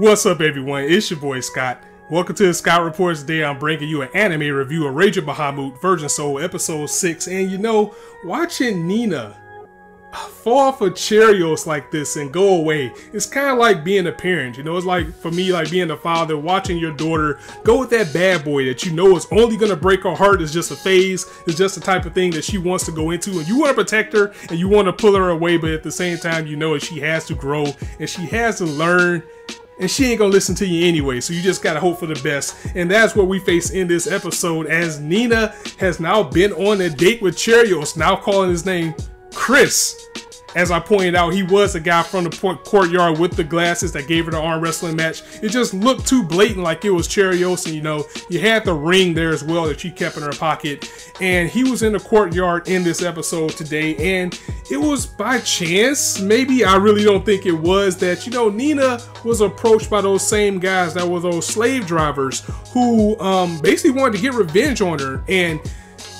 What's up, everyone? It's your boy Scott. Welcome to the Scott Reports. Today I'm bringing you an anime review of Rage of Bahamut Virgin Soul episode 6. And you know, watching Nina fall for Cheerios like this and go away, it's kind of like being a parent. You know, it's like, for me, like being a father, watching your daughter go with that bad boy that you know is only going to break her heart. Is just a phase. It's just the type of thing that she wants to go into, and you want to protect her and you want to pull her away, but at the same time, you know she has to grow and she has to learn. And she ain't gonna listen to you anyway, so you just gotta hope for the best. And that's what we face in this episode, as Nina has now been on a date with Cheerios, now calling his name Chris. As I pointed out, he was a guy from the courtyard with the glasses that gave her the arm wrestling match. It just looked too blatant like it was Cheerios, and you know, you had the ring there as well that she kept in her pocket. And he was in the courtyard in this episode today, and it was by chance, maybe, I really don't think it was, that, you know, Nina was approached by those same guys that were those slave drivers who basically wanted to get revenge on her. And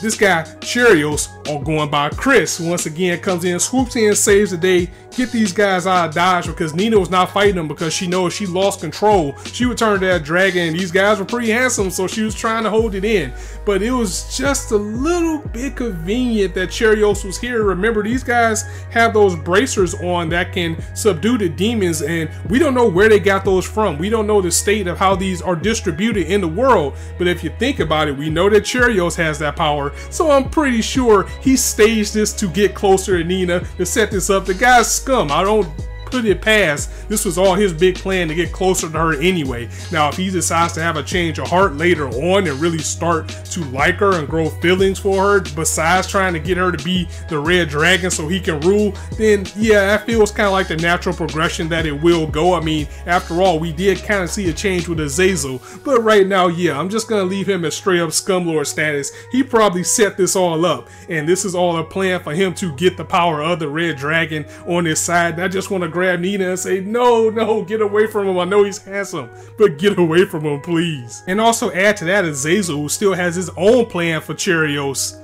this guy, Cheerios, or going by Chris, once again comes in, swoops in, saves the day, get these guys out of Dodge, because Nina was not fighting them because she knows she lost control. She would turn to that dragon, and these guys were pretty handsome, so she was trying to hold it in. But it was just a little bit convenient that Cheerios was here. Remember, these guys have those bracers on that can subdue the demons, and we don't know where they got those from. We don't know the state of how these are distributed in the world. But if you think about it, we know that Cheerios has that power. So I'm pretty sure he staged this to get closer to Nina, to set this up. The guy's scum. I don't put it past. This was all his big plan to get closer to her anyway. Now, if he decides to have a change of heart later on and really start to like her and grow feelings for her, besides trying to get her to be the red dragon so he can rule, then yeah, that feels kind of like the natural progression that it will go. I mean, after all, we did kind of see a change with Azazel, but right now, yeah, I'm just gonna leave him as straight up scumlord status. He probably set this all up, and this is all a plan for him to get the power of the red dragon on his side. And I just want to grab Nina and say, no, get away from him. I know he's handsome, but get away from him, please. And also add to that Azazel, who still has his own plan for Cheerios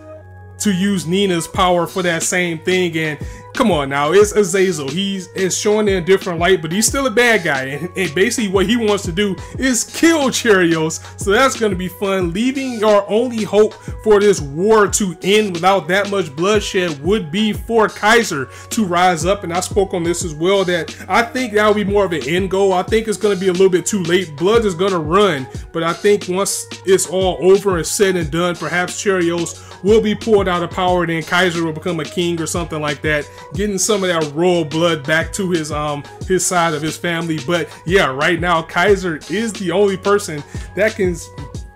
to use Nina's power for that same thing. And come on now, it's Azazel. He's showing in a different light, but he's still a bad guy. And basically what he wants to do is kill Cheerios. So that's going to be fun. Leaving our only hope for this war to end without that much bloodshed would be for Kaiser to rise up. And I spoke on this as well, that I think that will be more of an end goal. I think it's going to be a little bit too late. Blood is going to run. But I think once it's all over and said and done, perhaps Cheerios will be pulled out of power, and then Kaiser will become a king or something like that, getting some of that royal blood back to his side of his family. But yeah, right now Kaiser is the only person that can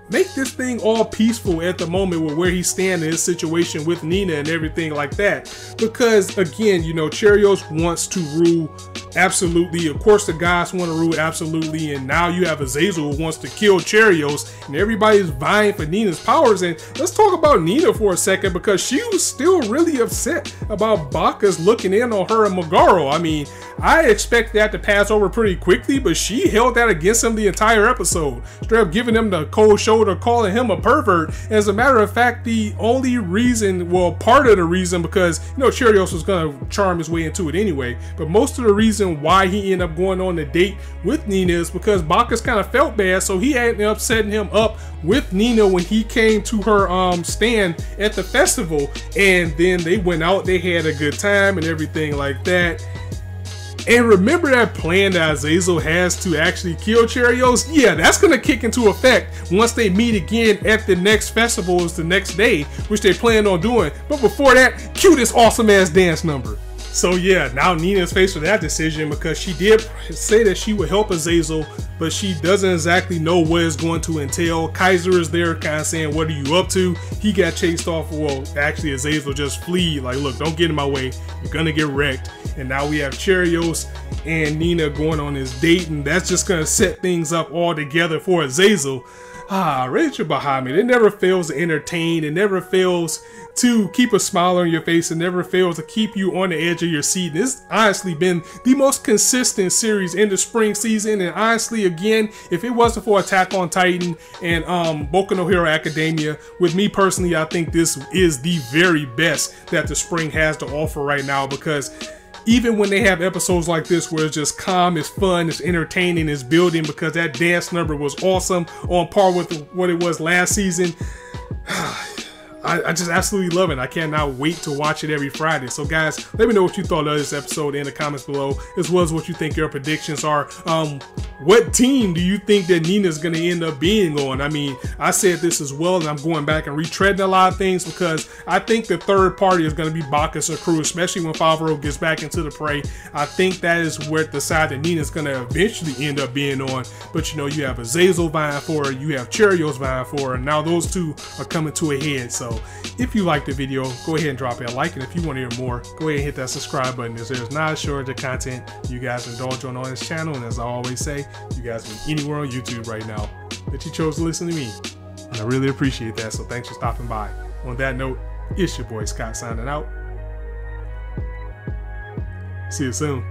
make this thing all peaceful at the moment with where he's standing in his situation with Nina and everything like that. Because again, you know, Cheerios wants to rule absolutely. Of course, the guys want to rule absolutely, and now you have Azazel who wants to kill Cheerios, and everybody's vying for Nina's powers. And let's talk about Nina for a second, because she was still really upset about Bacchus looking in on her and Megaro. I mean, I expect that to pass over pretty quickly, but she held that against him the entire episode, straight up giving him the cold shoulder, calling him a pervert. As a matter of fact, the only reason, well, part of the reason, because you know Cheerios was gonna charm his way into it anyway, but most of the reason why he ended up going on the date with Nina is because Bacchus kind of felt bad, so he ended up setting him up with Nina when he came to her stand at the festival. And then they went out, they had a good time and everything like that. And remember that plan that Azazel has to actually kill Cheerios? Yeah, that's going to kick into effect once they meet again at the next festival, is the next day, which they plan on doing. But before that, cue this awesome ass dance number. So yeah, now Nina's faced with that decision, because she did say that she would help Azazel, but she doesn't exactly know what it's going to entail. Kaiser is there kind of saying, what are you up to? He got chased off. Well, actually Azazel just flee, like, look, don't get in my way, you're gonna get wrecked. And now we have Cheerios and Nina going on this date, and that's just gonna set things up all together for Azazel. Rage of Bahamut, it never fails to entertain, it never fails to keep a smile on your face, it never fails to keep you on the edge of your seat. It's honestly been the most consistent series in the spring season, and honestly, again, if it wasn't for Attack on Titan and Boku no Hero Academia, with me personally, I think this is the very best that the spring has to offer right now, because even when they have episodes like this where it's just calm, it's fun, it's entertaining, it's building, because that dance number was awesome, on par with what it was last season. I just absolutely love it. I cannot wait to watch it every Friday. So guys, let me know what you thought of this episode in the comments below, as well as what you think your predictions are. What team do you think that Nina's going to end up being on? I mean, I said this as well, and I'm going back and retreading a lot of things, because I think the third party is going to be Bacchus or Crew, especially when Favreau gets back into the fray. I think that is where the side that Nina's going to eventually end up being on. But you know, you have Azazel vying for her, you have Cheerios vying for her, and now those two are coming to a head. So if you liked the video, go ahead and drop a like, and if you want to hear more, go ahead and hit that subscribe button, as there's not a shortage of content you guys indulge on this channel. And as I always say, you guys can be anywhere on YouTube right now, that you chose to listen to me, and I really appreciate that. So thanks for stopping by. On that note, it's your boy Scott signing out. See you soon.